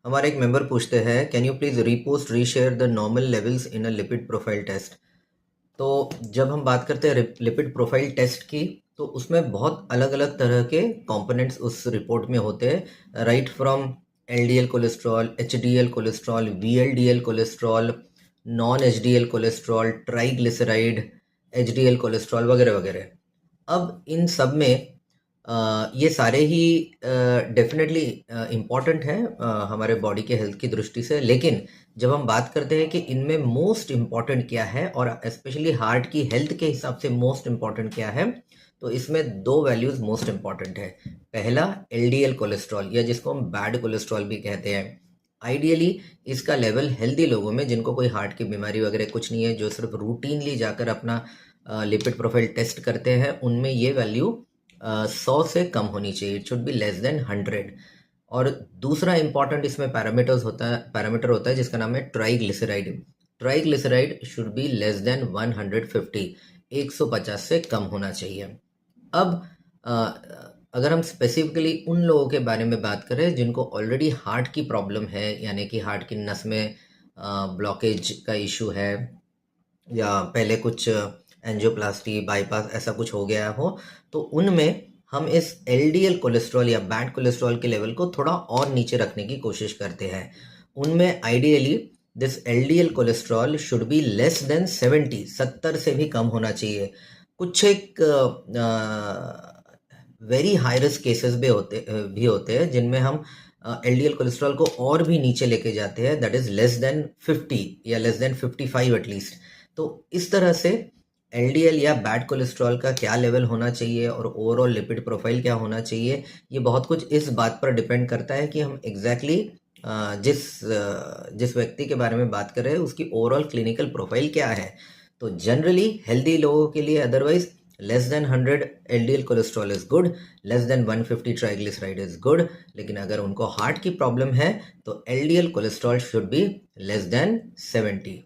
हमारे एक मेंबर पूछते हैं, can you please repost reshare the normal levels in a lipid profile test. तो जब हम बात करते हैं लिपिड प्रोफाइल टेस्ट की, तो उसमें बहुत अलग अलग तरह के कंपोनेंट्स उस रिपोर्ट में होते हैं, right from LDL cholesterol, HDL cholesterol, VLDL cholesterol, non HDL cholesterol, triglyceride, HDL cholesterol वगैरह वगैरह। अब इन सब में ये सारे ही डेफिनेटली इम्पॉर्टेंट हैं हमारे बॉडी के हेल्थ की दृष्टि से, लेकिन जब हम बात करते हैं कि इनमें मोस्ट इम्पॉर्टेंट क्या है और स्पेशली हार्ट की हेल्थ के हिसाब से मोस्ट इम्पॉर्टेंट क्या है, तो इसमें दो वैल्यूज मोस्ट इम्पॉर्टेंट है। पहला एलडीएल कोलेस्ट्रॉल, या जिसको हम बैड कोलेस्ट्रॉल भी कहते हैं। आइडियली इसका लेवल हेल्दी लोगों में, जिनको कोई हार्ट की बीमारी वगैरह कुछ नहीं है, जो सिर्फ रूटीनली जाकर अपना लिपिड प्रोफाइल टेस्ट करते हैं, उनमें ये वैल्यू 100 से कम होनी चाहिए। It should be less than 100। और दूसरा इंपॉर्टेंट इसमें पैरामीटर होता है जिसका नाम है triglyceride. Triglyceride should be less than 150, 150 से कम होना चाहिए। अब अगर हम स्पेसिफिकली उन लोगों के बारे में बात करें जिनको ऑलरेडी हार्ट की प्रॉब्लम है, यानी कि हार्ट की नस में ब्लॉकेज का इशू है, या पहले कुछ एंजियोप्लास्टी, बाईपास ऐसा कुछ हो गया हो, तो उनमें हम इस एलडीएल कोलेस्ट्रॉल या बैड कोलेस्ट्रॉल के लेवल को थोड़ा और नीचे रखने की कोशिश करते हैं। उनमें ideally this LDL cholesterol should be less than 70, 70 से भी कम होना चाहिए। कुछ एक वेरी हाई रिस्क केसेस भी होते हैं जिनमें हम एलडीएल कोलेस्ट्रॉल को और भी नीचे लेके जाते हैं, दैट इज लेस देन 50 या लेस देन 55 एटलीस्ट। तो इस तरह से एलडीएल या बैड कोलेस्ट्रॉल का क्या लेवल होना चाहिए और ओवरऑल लिपिड प्रोफाइल क्या होना चाहिए, ये बहुत कुछ इस बात पर डिपेंड करता है कि हम एग्जैक्टली जिस व्यक्ति के बारे में बात कर रहे हैं उसकी ओवरऑल क्लिनिकल प्रोफाइल क्या है। तो जनरली हेल्दी लोगों के लिए otherwise less than 100 LDL cholesterol is good, less than 150 triglyceride is good. लेकिन अगर उनको हार्ट की प्रॉब्लम है तो LDL cholesterol should be less than 70।